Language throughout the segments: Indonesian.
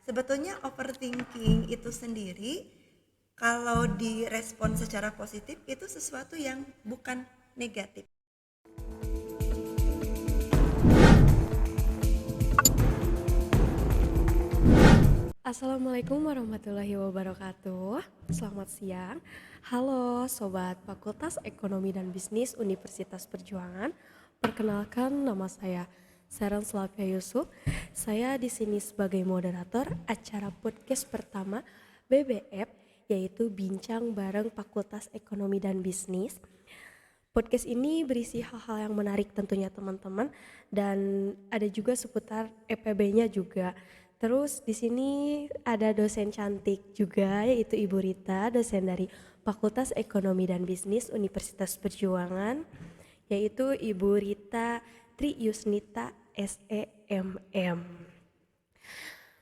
Sebetulnya overthinking itu sendiri kalau direspon secara positif itu sesuatu yang bukan negatif. Assalamualaikum warahmatullahi wabarakatuh. Selamat siang. Halo Sobat Fakultas Ekonomi dan Bisnis Universitas Perjuangan. Perkenalkan, nama saya Seren Slavia Yusuf. Saya di sini sebagai moderator acara podcast pertama BBF, yaitu Bincang Bareng Fakultas Ekonomi dan Bisnis. Podcast ini berisi hal-hal yang menarik tentunya teman-teman, dan ada juga seputar EPB-nya juga. Terus di sini ada dosen cantik juga, yaitu Ibu Rita, dosen dari Fakultas Ekonomi dan Bisnis Universitas Perjuangan, yaitu Ibu Rita Tri Yusnita SEMM.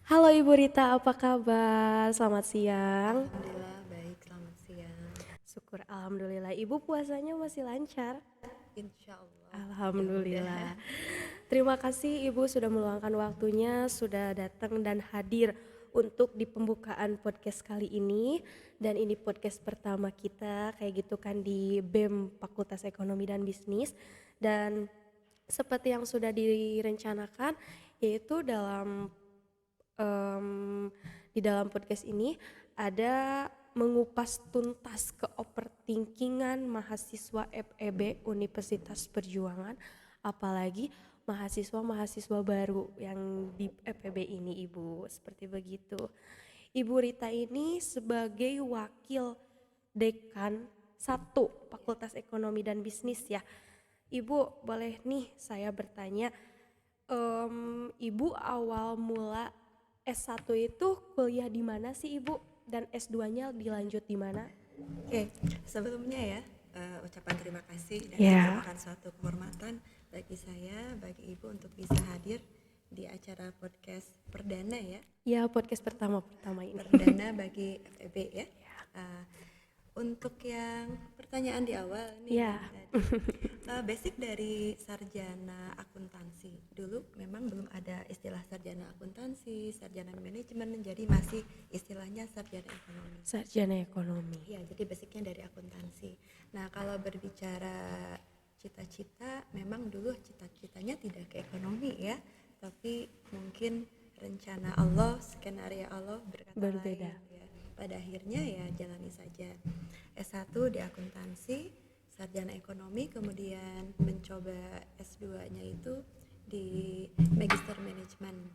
Halo Ibu Rita, apa kabar? Selamat siang. Alhamdulillah baik, selamat siang. Syukur alhamdulillah. Ibu puasanya masih lancar? Insya Allah. Alhamdulillah. Terima kasih Ibu sudah meluangkan waktunya, sudah datang dan hadir untuk di pembukaan podcast kali ini. Dan ini podcast pertama kita kayak gitu kan di BEM Fakultas Ekonomi dan Bisnis. Dan seperti yang sudah direncanakan, yaitu di dalam podcast ini ada mengupas tuntas keoverthinkingan mahasiswa FEB Universitas Perjuangan, apalagi mahasiswa-mahasiswa baru yang di FEB ini, Ibu. Seperti begitu. Ibu Rita ini sebagai wakil dekan 1 Fakultas Ekonomi dan Bisnis ya. Ibu, boleh nih saya bertanya, Ibu awal mula S1 itu kuliah di mana sih Ibu? Dan S2-nya dilanjut di mana? Oke, sebelumnya ya ucapan terima kasih dan Ya. merupakan suatu kehormatan bagi saya, bagi Ibu untuk bisa hadir di acara podcast perdana ya. Ya, podcast pertama ini. Perdana bagi FEB ya. Untuk yang pertanyaan di awal nih Ya. tadi, basic dari sarjana akuntansi. Dulu memang belum ada istilah sarjana akuntansi, sarjana manajemen, jadi masih istilahnya sarjana ekonomi. Sarjana ekonomi. Ya, jadi basicnya dari akuntansi. Nah, kalau berbicara cita-cita, memang dulu cita-citanya tidak ke ekonomi ya, tapi mungkin rencana Allah, skenario Allah berkata Berbeda. lain ya. Pada akhirnya ya jalani saja. S1 di akuntansi, sarjana ekonomi, kemudian mencoba S2-nya itu di magister manajemen.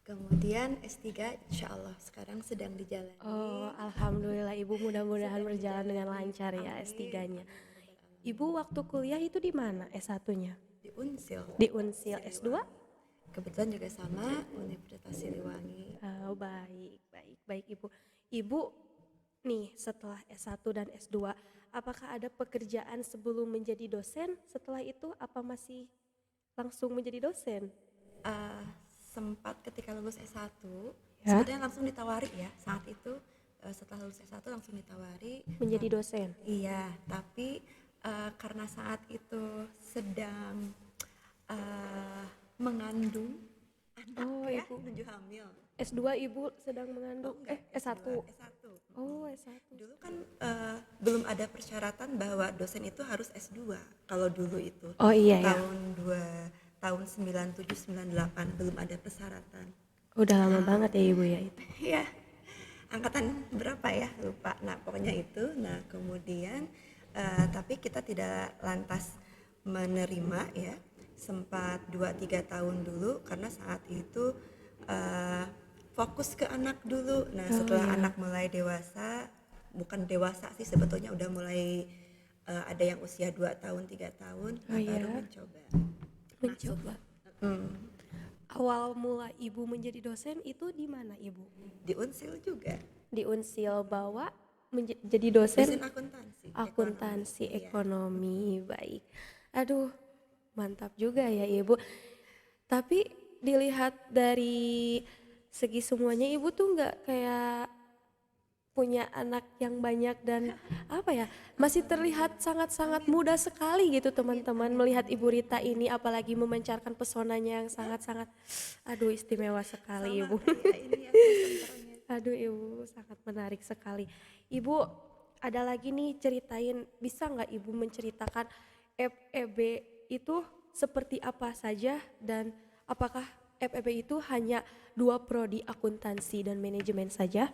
Kemudian S3 insya Allah sekarang sedang dijalani. Oh, alhamdulillah Ibu, mudah-mudahan Sedang berjalan dengan dijalani. lancar ya Amin. S3-nya. Amin. Ibu waktu kuliah itu di mana S1-nya? Di Unsil. Di Unsil. Siliwangi. S2? Kebetulan juga sama Universitas Siliwangi. Oh, baik Ibu. Ibu nih setelah S1 dan S2, apakah ada pekerjaan sebelum menjadi dosen? Setelah itu apa masih langsung menjadi dosen? Sempat ketika lulus S1 Ya. sebetulnya langsung ditawari ya saat itu, setelah lulus S1 langsung ditawari Menjadi dosen? iya, tapi karena saat itu sedang mengandung anak Oh, ya, Ibu. menuju hamil. S2 Ibu sedang mengandung? Enggak, S1. S1. Oh, S1. Dulu kan belum ada persyaratan bahwa dosen itu harus S2. Kalau dulu itu Oh iya ya. tahun 97 98 belum ada persyaratan. Udah lama banget ya Ibu ya itu. Ya, angkatan berapa ya lupa. Nah pokoknya itu. Nah kemudian tapi kita tidak lantas menerima ya, sempat 2-3 tahun dulu karena saat itu fokus ke anak dulu. Nah setelah anak mulai dewasa, bukan dewasa sih sebetulnya, udah mulai ada yang usia 2 tahun 3 tahun, baru mencoba. Awal mula Ibu menjadi dosen itu di mana Ibu? Di Unsil juga. Di Unsil bahwa menjadi dosen Dosen akuntansi. akuntansi Iya. ekonomi. Baik. Aduh, mantap juga ya Ibu. Tapi dilihat dari segi semuanya Ibu tuh nggak kayak punya anak yang banyak dan apa ya, masih terlihat sangat-sangat muda sekali gitu teman-teman melihat Ibu Rita ini, apalagi memancarkan pesonanya yang sangat-sangat aduh istimewa sekali Sama Ibu. kayak ini ya kontemporer. Aduh Ibu sangat menarik sekali. Ibu ada lagi nih ceritain, bisa nggak Ibu menceritakan FEB itu seperti apa saja dan apakah FEB itu hanya dua prodi akuntansi dan manajemen saja?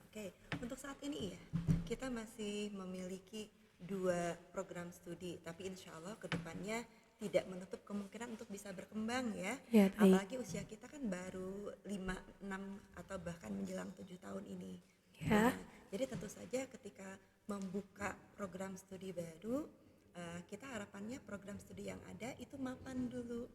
Oke, untuk saat ini ya, kita masih memiliki dua program studi, tapi insya Allah kedepannya tidak menutup kemungkinan untuk bisa berkembang ya. Ya baik. Apalagi usia kita kan baru 5, 6 atau bahkan menjelang 7 tahun ini. Ya. Nah, jadi tentu saja ketika membuka program studi baru, kita harapannya program studi yang ada itu mapan dulu.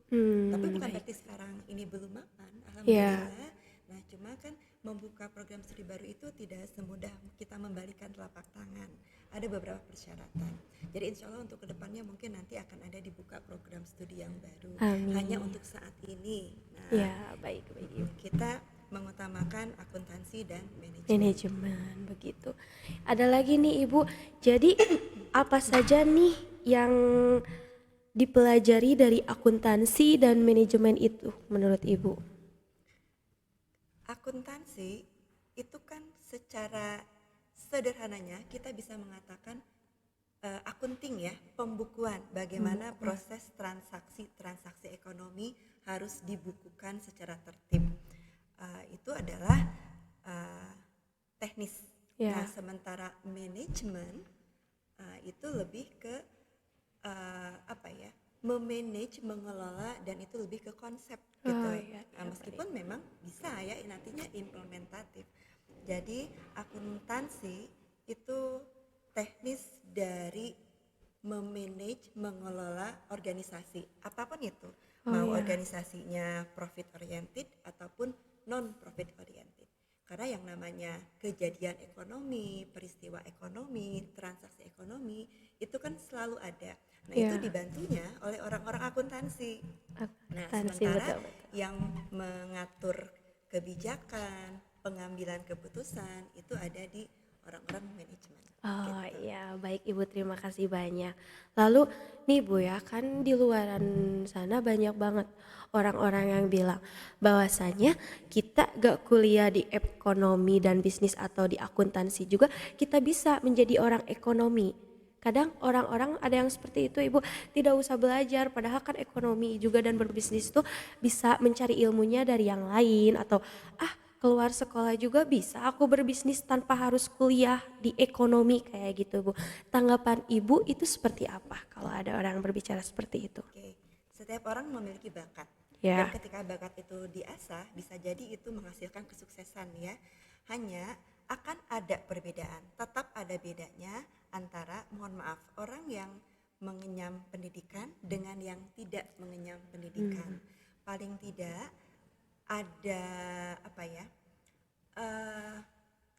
Tapi bukan Baik. berarti sekarang ini belum mapan, Ya. alhamdulillah. Nah, cuma kan membuka program studi baru itu tidak semudah kita membalikan telapak tangan. Ada beberapa persyaratan. Jadi insya Allah untuk kedepannya mungkin nanti akan ada dibuka program studi yang baru. Amin. Hanya untuk saat ini. Nah, Ya baik baik Ibu. kita mengutamakan akuntansi dan manajemen. Manajemen begitu. Ada lagi nih Ibu. Jadi apa saja nih yang dipelajari dari akuntansi dan manajemen itu menurut Ibu? Akuntansi itu kan secara sederhananya kita bisa mengatakan akunting ya, pembukuan, bagaimana proses transaksi ekonomi harus dibukukan secara tertib. Itu adalah teknis. Ya. Nah, sementara manajemen itu lebih ke apa ya, memanage, mengelola, dan itu lebih ke konsep gitu. Iya, Nah, meskipun memang bisa ya nantinya implementatif. Jadi akuntansi itu teknis dari memanage, mengelola organisasi apapun itu, mau iya. organisasinya profit oriented ataupun non profit oriented. Karena yang namanya kejadian ekonomi, peristiwa ekonomi, transaksi ekonomi itu kan selalu ada. Nah, itu Iya. dibantunya oleh orang-orang akuntansi. Nah, Akuntansi sementara betul. yang mengatur kebijakan, pengambilan keputusan itu ada di orang-orang manajemen. Oh Gitu. iya, baik Ibu, terima kasih banyak. Lalu nih Bu ya, kan di luaran sana banyak banget orang-orang yang bilang bahwasanya kita gak kuliah di ekonomi dan bisnis atau di akuntansi juga kita bisa menjadi orang ekonomi. Kadang orang-orang ada yang seperti itu Ibu, tidak usah belajar padahal kan ekonomi juga dan berbisnis tuh bisa mencari ilmunya dari yang lain atau keluar sekolah juga bisa aku berbisnis tanpa harus kuliah di ekonomi kayak gitu Bu. Tanggapan Ibu itu seperti apa kalau ada orang berbicara seperti itu? Oke, setiap orang memiliki bakat. Dan Ya. ketika bakat itu diasah, bisa jadi itu menghasilkan kesuksesan ya. Hanya akan ada perbedaan, tetap ada bedanya antara, mohon maaf, orang yang mengenyam pendidikan dengan yang tidak mengenyam pendidikan. Paling tidak ada apa ya?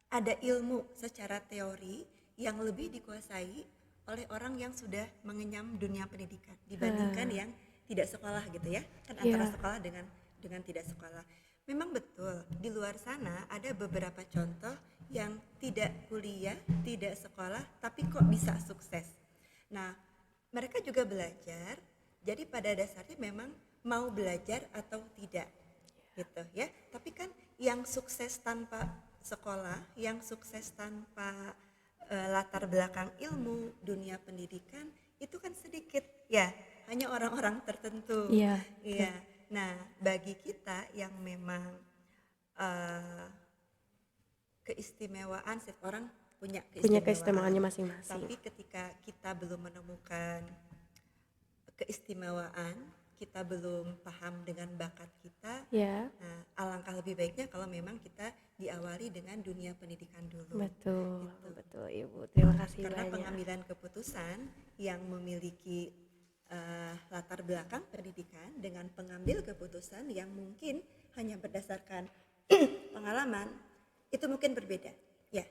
Ada ilmu secara teori yang lebih dikuasai oleh orang yang sudah mengenyam dunia pendidikan dibandingkan yang tidak sekolah gitu ya, kan antara Iya. sekolah dengan tidak sekolah. Memang betul di luar sana ada beberapa contoh yang tidak kuliah, tidak sekolah, tapi kok bisa sukses. Nah, mereka juga belajar, jadi pada dasarnya memang mau belajar atau tidak gitu ya. Tapi kan yang sukses tanpa sekolah, yang sukses tanpa latar belakang ilmu dunia pendidikan itu kan sedikit ya, hanya orang-orang tertentu. Iya. Iya. Nah, bagi kita yang memang keistimewaan, setiap orang punya Punya keistimewaan. keistimewaannya masing-masing. Tapi ketika kita belum menemukan keistimewaan, kita belum paham dengan bakat kita, Ya, nah, alangkah lebih baiknya kalau memang kita diawali dengan dunia pendidikan dulu. betul. Gitu. Betul Ibu. Terima kasih Karena banyak. pengambilan keputusan yang memiliki latar belakang pendidikan dengan pengambil keputusan yang mungkin hanya berdasarkan pengalaman itu mungkin berbeda. Ya,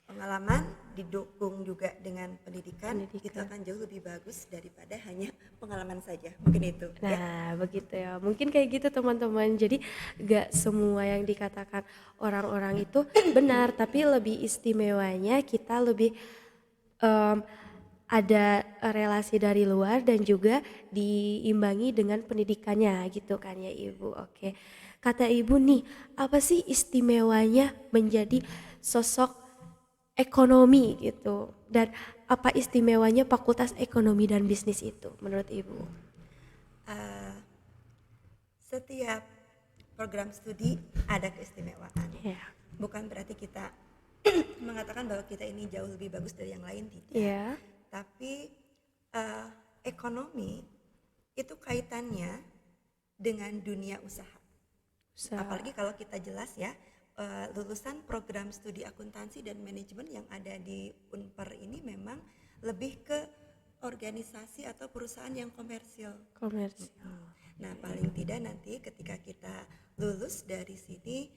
pengalaman didukung juga dengan pendidikan itu akan jauh lebih bagus daripada hanya pengalaman saja, mungkin itu ya. Nah, begitu ya. Mungkin kayak gitu teman-teman. Jadi gak semua yang dikatakan orang-orang itu benar, tapi lebih istimewanya kita lebih em, ada relasi dari luar dan juga diimbangi dengan pendidikannya gitu kan ya Ibu. Oke. Kata Ibu nih, apa sih istimewanya menjadi sosok ekonomi gitu? Dan apa istimewanya Fakultas Ekonomi dan Bisnis itu menurut Ibu? Eh, Setiap program studi ada keistimewaan. Ya. Bukan berarti kita mengatakan bahwa kita ini jauh lebih bagus dari yang lain, tidak. Ya. Tapi eh, ekonomi itu kaitannya dengan dunia usaha. Apalagi kalau kita jelas ya, lulusan program studi akuntansi dan manajemen yang ada di Unpar ini memang lebih ke organisasi atau perusahaan yang komersil. Komersial. Nah, paling tidak nanti ketika kita lulus dari sini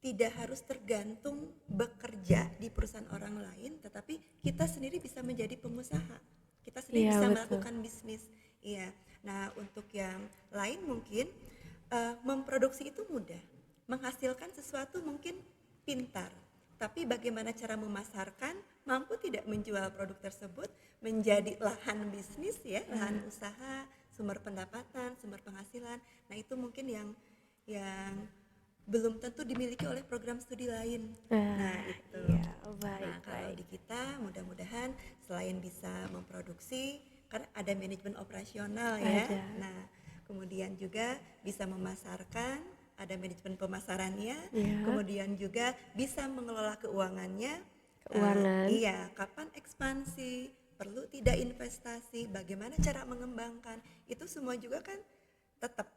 tidak harus tergantung bekerja di perusahaan orang lain, tetapi kita sendiri bisa menjadi pengusaha. Kita sendiri Iya, bisa betul. melakukan bisnis. Iya. Nah, untuk yang lain mungkin memproduksi itu mudah, menghasilkan sesuatu mungkin pintar, tapi bagaimana cara memasarkan, mampu tidak menjual produk tersebut menjadi lahan bisnis ya, lahan usaha, sumber pendapatan, sumber penghasilan. Nah, itu mungkin yang belum tentu dimiliki oleh program studi lain. Nah, itu. Iya, baik, Nah, kalau baik. di kita mudah-mudahan selain bisa memproduksi, kan ada manajemen operasional ya. Ada. Nah, kemudian juga bisa memasarkan, ada manajemen pemasarannya, Iya. kemudian juga bisa mengelola keuangannya. Keuangan. Iya, kapan ekspansi, perlu tidak investasi, bagaimana cara mengembangkan, itu semua juga kan tetap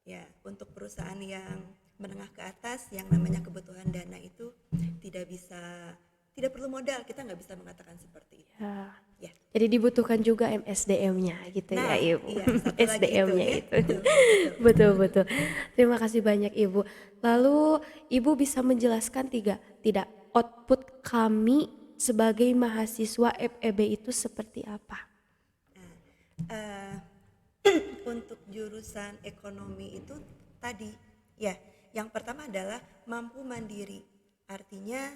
ya untuk perusahaan yang menengah ke atas yang namanya kebutuhan dana itu tidak perlu modal, kita nggak bisa mengatakan seperti itu. Ya. Ya. Jadi dibutuhkan juga MSDM-nya gitu Nah, ya Ibu. iya, satu lagi SDM-nya itu, ya. itu. Betul, betul. Betul, betul. Terima kasih banyak Ibu. Lalu Ibu bisa menjelaskan tidak output kami sebagai mahasiswa FEB itu seperti apa? Eh, untuk jurusan ekonomi itu tadi ya, yang pertama adalah mampu mandiri, artinya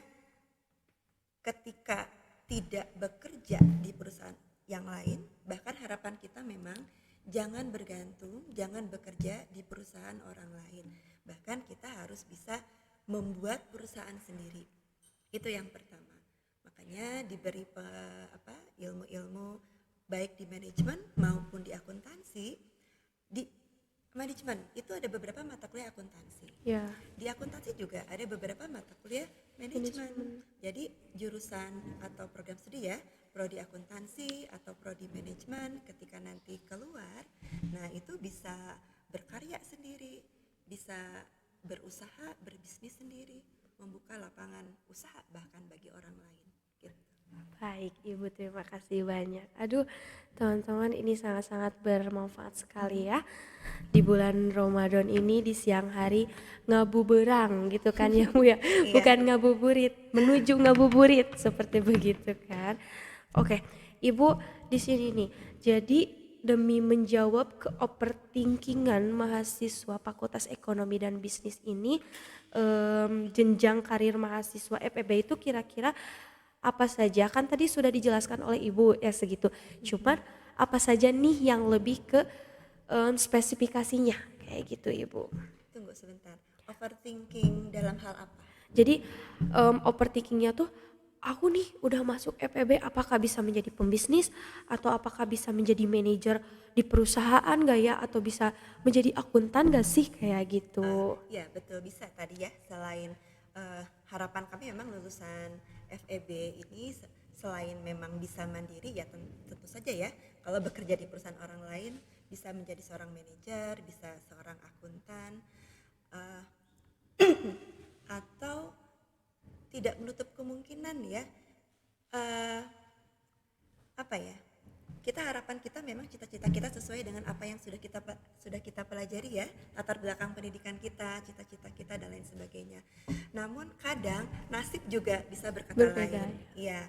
ketika tidak bekerja di perusahaan yang lain, bahkan harapan kita memang jangan bergantung, jangan bekerja di perusahaan orang lain, bahkan kita harus bisa membuat perusahaan sendiri. Itu yang pertama. Makanya diberi ilmu-ilmu baik di manajemen maupun di akuntansi. Di manajemen itu ada beberapa mata kuliah akuntansi. Ya. Di akuntansi juga ada beberapa mata kuliah manajemen. Jadi jurusan atau program studi ya, prodi akuntansi atau prodi manajemen ketika nanti keluar, nah itu bisa berkarya sendiri, bisa berusaha, berbisnis sendiri, membuka lapangan usaha bahkan bagi orang lain. Gitu. Baik, Ibu, terima kasih banyak. Aduh, teman-teman, ini sangat-sangat bermanfaat sekali ya. Di bulan Ramadan ini di siang hari ngabuberang gitu kan ya Bu ya. Iya. Bukan ngabuburit, menuju ngabuburit seperti begitu kan. Oke, Ibu di sini nih. Jadi demi menjawab ke overthinkingan mahasiswa Fakultas Ekonomi dan Bisnis ini, jenjang karir mahasiswa FEB itu kira-kira apa saja? Kan tadi sudah dijelaskan oleh Ibu ya segitu. Cuman apa saja nih yang lebih ke spesifikasinya kayak gitu Ibu. Tunggu sebentar. Overthinking dalam hal apa? Jadi overthinkingnya tuh aku nih udah masuk FEB, apakah bisa menjadi pembisnis atau apakah bisa menjadi manajer di perusahaan gak ya, atau bisa menjadi akuntan gak sih kayak gitu. Ya betul, bisa tadi ya. Selain harapan kami memang lulusan FEB ini selain memang bisa mandiri ya, tentu saja ya, kalau bekerja di perusahaan orang lain bisa menjadi seorang manajer, bisa seorang akuntan, atau tidak menutup kemungkinan ya, apa ya, harapan kita memang cita-cita kita sesuai dengan apa yang sudah kita pelajari ya, latar belakang pendidikan kita, cita-cita kita dan lain sebagainya. Namun kadang nasib juga bisa berkata Berbeda, lain. Iya,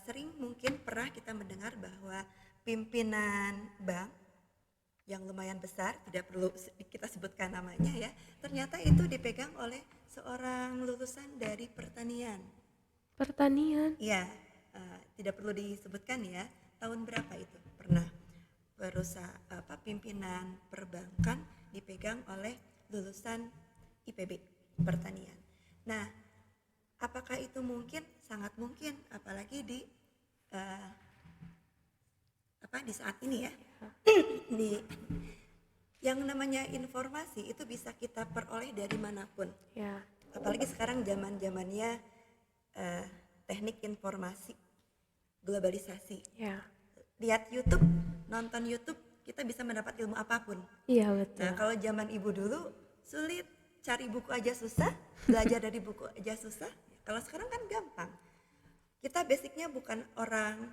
sering mungkin pernah kita mendengar bahwa pimpinan bank yang lumayan besar, tidak perlu kita sebutkan namanya ya, ternyata itu dipegang oleh seorang lulusan dari pertanian. Pertanian. Ya, tidak perlu disebutkan ya, tahun berapa itu pernah pimpinan perbankan dipegang oleh lulusan IPB pertanian. Nah, apakah itu mungkin? Sangat mungkin, apalagi eh, di saat ini ya. Di yang namanya informasi itu bisa kita peroleh dari manapun. Ya. Apalagi sekarang zamannya teknik informasi, globalisasi. Ya. Lihat YouTube, nonton YouTube, kita bisa mendapat ilmu apapun. Iya betul. Nah, kalau zaman ibu dulu sulit, cari buku aja susah, belajar dari buku aja susah. Kalau sekarang kan gampang. Kita basicnya bukan orang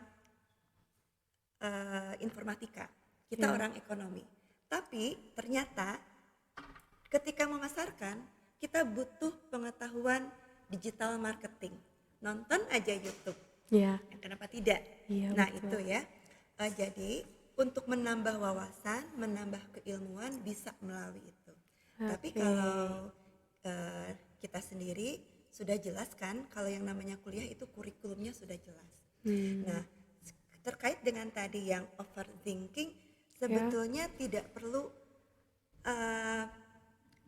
informatika, kita orang ekonomi. Tapi ternyata ketika memasarkan, kita butuh pengetahuan digital marketing. Nonton aja YouTube. Iya. Kenapa tidak? Iya, Nah betul. itu ya. Jadi untuk menambah wawasan, menambah keilmuan bisa melalui itu. Tapi kalau kita sendiri sudah jelas kan, kalau yang namanya kuliah itu kurikulumnya sudah jelas. Nah, terkait dengan tadi yang overthinking, sebetulnya tidak perlu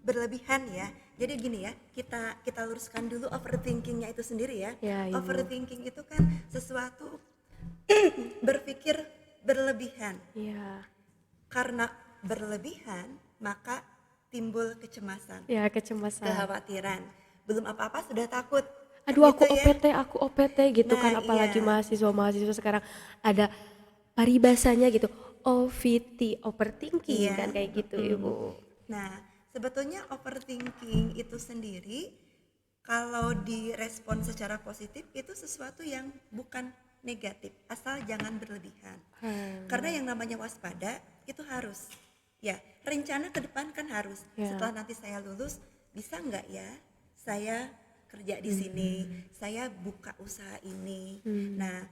berlebihan ya. Jadi gini ya, kita luruskan dulu overthinkingnya itu sendiri ya. Ya, Ibu. Overthinking itu kan sesuatu berpikir berlebihan. Iya. Karena berlebihan maka timbul kecemasan, Ya, kecemasan. kekhawatiran. Belum apa-apa sudah takut. Aduh, Gitu ya. aku OPT gitu Nah, kan, apalagi iya. mahasiswa sekarang ada paribasanya gitu. OVT, overthinking Iya. kan kayak gitu, Ibu. Nah, sebetulnya overthinking itu sendiri kalau direspon secara positif itu sesuatu yang bukan negatif, asal jangan berlebihan. Karena yang namanya waspada itu harus, ya rencana ke depan kan harus. Ya. Setelah nanti saya lulus, bisa nggak ya saya kerja di sini, saya buka usaha ini. Nah,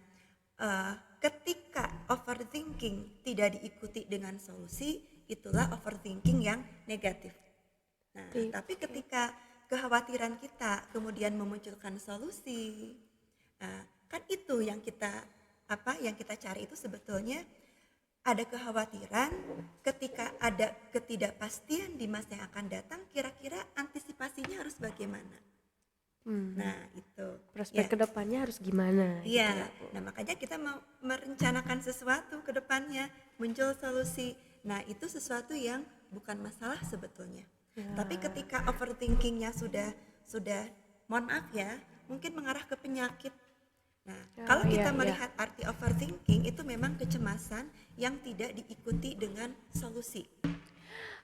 ketika overthinking tidak diikuti dengan solusi, itulah overthinking yang negatif. Nah, tapi ketika kekhawatiran kita kemudian memunculkan solusi, kan itu yang kita cari itu sebetulnya ada kekhawatiran ketika ada ketidakpastian di masa yang akan datang, kira-kira antisipasinya harus bagaimana? Nah, itu. Prospek kedepannya harus gimana? Iya. Gitu ya, Bu. Nah, makanya kita mau merencanakan sesuatu ke depannya, muncul solusi. Nah, itu sesuatu yang bukan masalah sebetulnya. Tapi ketika overthinkingnya sudah mohon maaf ya, mungkin mengarah ke penyakit. Nah, kalau kita melihat arti overthinking itu memang kecemasan yang tidak diikuti dengan solusi.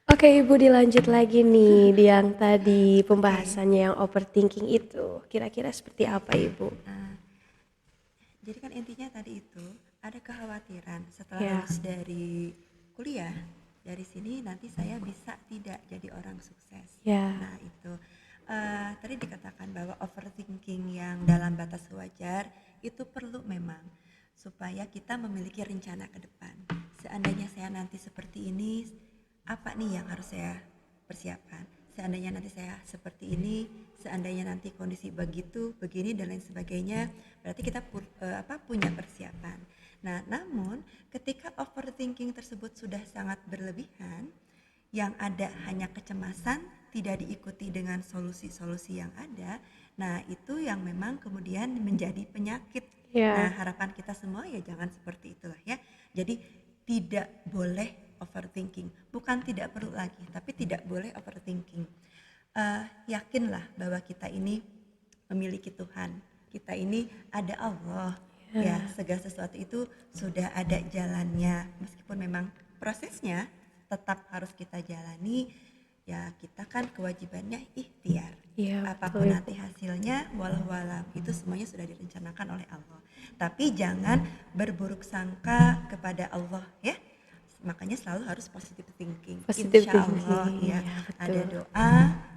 Oke, Ibu, dilanjut lagi nih di yang tadi pembahasannya yang overthinking itu. Kira-kira seperti apa, Ibu? Jadi kan intinya tadi itu ada kekhawatiran setelah lulus dari kuliah, dari sini nanti saya bisa tidak jadi orang sukses. Nah itu tadi dikatakan bahwa overthinking yang dalam batas wajar itu perlu memang supaya kita memiliki rencana ke depan. Seandainya saya nanti seperti ini, apa nih yang harus saya persiapkan? Seandainya nanti saya seperti ini, seandainya nanti kondisi begitu, begini dan lain sebagainya, berarti kita punya persiapan. Nah, namun ketika overthinking tersebut sudah sangat berlebihan, yang ada hanya kecemasan, tidak diikuti dengan solusi-solusi yang ada, nah itu yang memang kemudian menjadi penyakit. Nah, harapan kita semua ya jangan seperti itulah ya. Jadi tidak boleh overthinking, bukan tidak perlu lagi, tapi tidak boleh overthinking. Yakinlah bahwa kita ini memiliki Tuhan, kita ini ada Allah, ya segala sesuatu itu sudah ada jalannya, meskipun memang prosesnya tetap harus kita jalani. Ya kita kan kewajibannya ikhtiar. Apapun nanti hasilnya, walau itu semuanya sudah direncanakan oleh Allah. Tapi jangan berburuk sangka kepada Allah ya. Makanya selalu harus positive thinking. Insya Allah ya, ada doa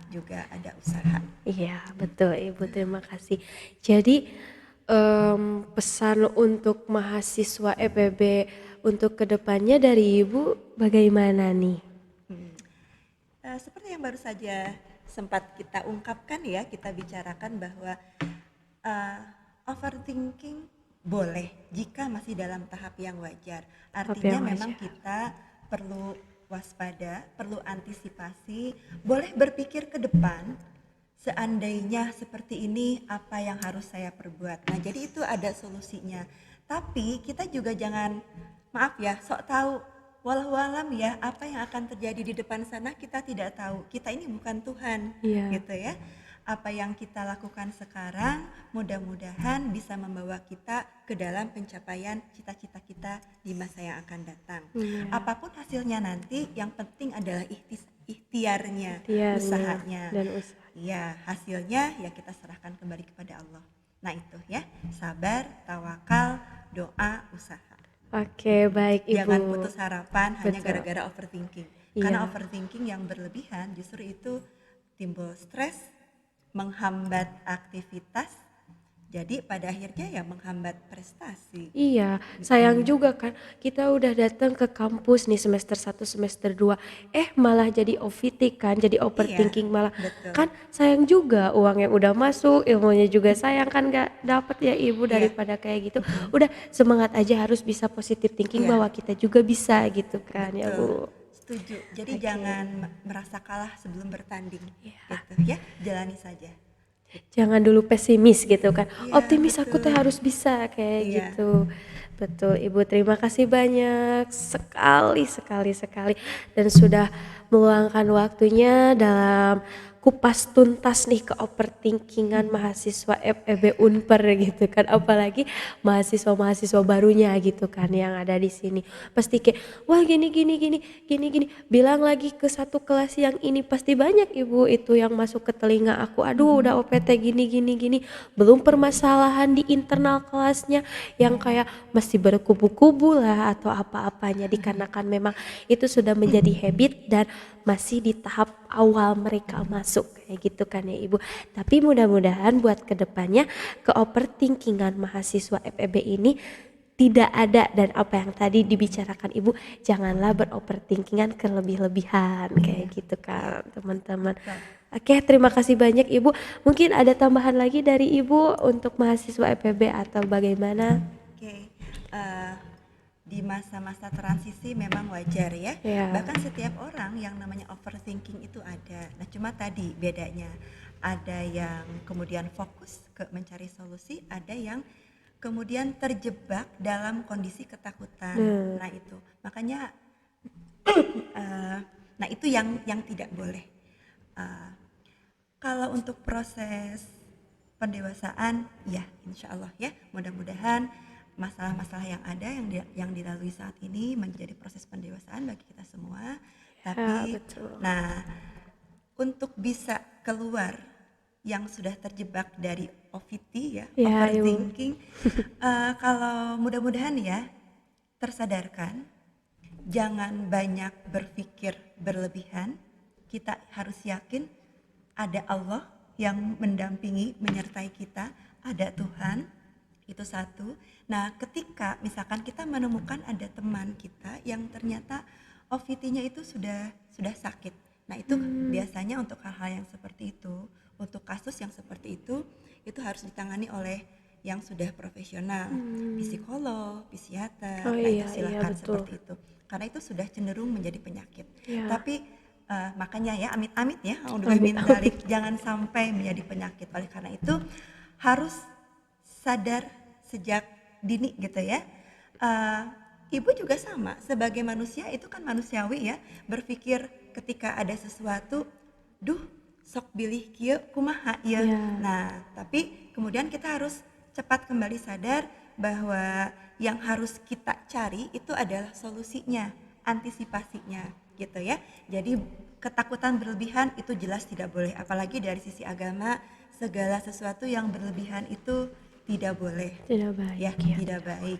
juga ada usaha. Iya betul Ibu, terima kasih. Jadi pesan untuk mahasiswa EPB untuk kedepannya dari Ibu bagaimana nih? Hmm. Seperti yang baru saja sempat kita ungkapkan ya, kita bicarakan bahwa uh, overthinking boleh jika masih dalam tahap yang wajar. Tahap Artinya yang memang wajar. kita perlu waspada, perlu antisipasi, boleh berpikir ke depan. Seandainya seperti ini, apa yang harus saya perbuat? Nah, jadi itu ada solusinya. Tapi kita juga jangan, maaf ya, sok tahu. Walau alam ya, apa yang akan terjadi di depan sana kita tidak tahu. Kita ini bukan Tuhan, Iya. gitu ya. Apa yang kita lakukan sekarang mudah-mudahan bisa membawa kita ke dalam pencapaian cita-cita kita di masa yang akan datang. Iya. Apapun hasilnya nanti, yang penting adalah ikhtiarnya, Ikhtiarnya usahanya. dan usaha. Ya, hasilnya ya kita serahkan kembali kepada Allah. Nah itu ya, sabar, tawakal, doa, usaha. Oke, baik Ibu. Jangan putus harapan hanya Betul. gara-gara overthinking. Iya. Karena overthinking yang berlebihan justru itu timbul stres, menghambat aktivitas, jadi pada akhirnya ya menghambat prestasi. Iya, sayang juga kan kita udah datang ke kampus nih semester 1, semester 2, malah jadi OVT kan, jadi overthinking malah. Betul. Kan sayang juga uang yang udah masuk, ilmunya juga sayang kan gak dapet ya Ibu daripada kayak gitu. Udah semangat aja harus bisa positive thinking Iya. bahwa kita juga bisa gitu kan ya Bu. Setuju. Jadi Oke. jangan merasa kalah sebelum bertanding. Iya. Gitu ya, jalani saja. Jangan dulu pesimis gitu kan. Iya, Optimis aku teh betul. harus bisa kayak Iya. gitu. Betul Ibu, terima kasih banyak sekali dan sudah meluangkan waktunya dalam kupas tuntas nih ke overthinkingan mahasiswa FEB Unper gitu kan, apalagi mahasiswa-mahasiswa barunya gitu kan yang ada di sini. Pasti kayak wah gini, bilang lagi ke satu kelas yang ini pasti banyak Ibu itu yang masuk ke telinga aku. Aduh udah OPT gini. Belum permasalahan di internal kelasnya yang kayak masih berkubu-kubu lah atau apa-apanya, dikarenakan memang itu sudah menjadi habit dan masih di tahap awal mereka masuk kayak gitu kan ya Ibu. Tapi mudah-mudahan buat kedepannya ke overthinkingan mahasiswa FEB ini tidak ada, dan apa yang tadi dibicarakan Ibu, janganlah beroverthinkingan kelebih-lebihan kayak gitu kan teman-teman. Oke, terima kasih banyak Ibu. Mungkin ada tambahan lagi dari Ibu untuk mahasiswa FEB atau bagaimana? Oke. Di masa-masa transisi memang wajar ya. Ya. Bahkan setiap orang yang namanya overthinking itu ada. Nah, cuma tadi bedanya ada yang kemudian fokus ke mencari solusi, ada yang kemudian terjebak dalam kondisi ketakutan. Nah, itu. Makanya nah itu yang tidak boleh. Kalau untuk proses pendewasaan ya insya Allah ya, mudah-mudahan masalah-masalah yang ada yang dilalui saat ini menjadi proses pendewasaan bagi kita semua. Tapi betul. nah untuk bisa keluar yang sudah terjebak dari OVT ya, overthinking, kalau mudah-mudahan ya tersadarkan, jangan banyak berpikir berlebihan. Kita harus yakin ada Allah yang mendampingi, menyertai kita, ada Tuhan, itu satu. Nah, ketika misalkan kita menemukan ada teman kita yang ternyata OVT-nya itu sudah sakit. Nah, itu biasanya untuk hal-hal yang seperti itu, untuk kasus yang seperti itu harus ditangani oleh yang sudah profesional, psikolog, psikiater. Nah, itu silakan seperti itu. Karena itu sudah cenderung menjadi penyakit. Tapi makanya ya amit-amit ya, jangan sampai menjadi penyakit. Oleh karena itu harus sadar sejak dini gitu ya. Ibu juga sama, sebagai manusia itu kan manusiawi ya, berpikir ketika ada sesuatu, duh sok bilih kieu kumaha ya. Nah, tapi kemudian kita harus cepat kembali sadar bahwa yang harus kita cari itu adalah solusinya, antisipasinya gitu ya. Jadi ketakutan berlebihan itu jelas tidak boleh, apalagi dari sisi agama segala sesuatu yang berlebihan itu tidak boleh. Tidak baik tidak baik.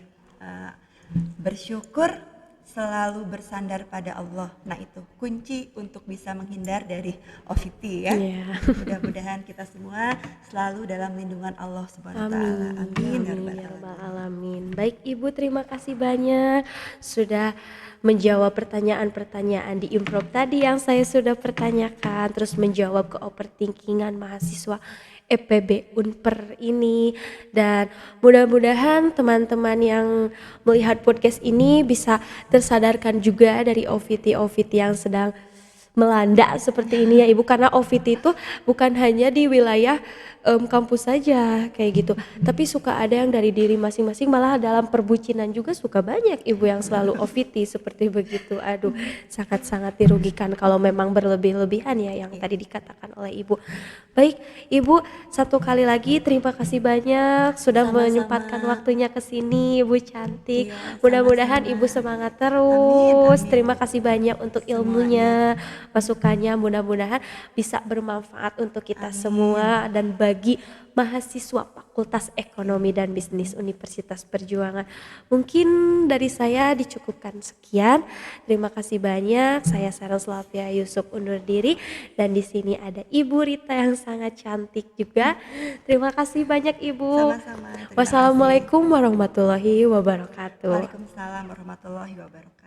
Bersyukur selalu bersandar pada Allah. Nah itu kunci untuk bisa menghindar dari OVT ya. Iya. Mudah-mudahan kita semua selalu dalam lindungan Allah Subhanahu wa taala. Amin, Amin ya amin rabbal ya rabbal alamin. alamin. Baik Ibu, terima kasih banyak sudah menjawab pertanyaan-pertanyaan di improv tadi yang saya sudah pertanyakan, terus menjawab ke overthinkingan mahasiswa EPB Unper ini, dan mudah-mudahan teman-teman yang melihat podcast ini bisa tersadarkan juga dari OVT-OVT yang sedang melanda seperti ini ya Ibu, karena OVT itu bukan hanya di wilayah kampus saja kayak gitu, tapi suka ada yang dari diri masing-masing, malah dalam perbucinan juga suka banyak Ibu yang selalu OVT seperti begitu. Aduh, sangat-sangat dirugikan kalau memang berlebih-lebihan ya yang tadi dikatakan oleh Ibu. Baik Ibu, satu kali lagi terima kasih banyak sudah Sama-sama. menyempatkan waktunya ke sini Ibu cantik. Iya, Mudah-mudahan sama-sama. Ibu semangat Amin, terus. amin. Terima kasih banyak untuk Semuanya. ilmunya, masukannya, mudah-mudahan bisa bermanfaat untuk kita Amin. semua dan bagi mahasiswa Fakultas Ekonomi dan Bisnis Universitas Perjuangan. Mungkin dari saya dicukupkan sekian. Terima kasih banyak. Saya Sarah Slavia Yusuf undur diri, dan di sini ada Ibu Rita yang sangat cantik juga. Terima kasih banyak Ibu. Sama-sama. Terima kasih. Wassalamualaikum warahmatullahi wabarakatuh. Waalaikumsalam warahmatullahi wabarakatuh.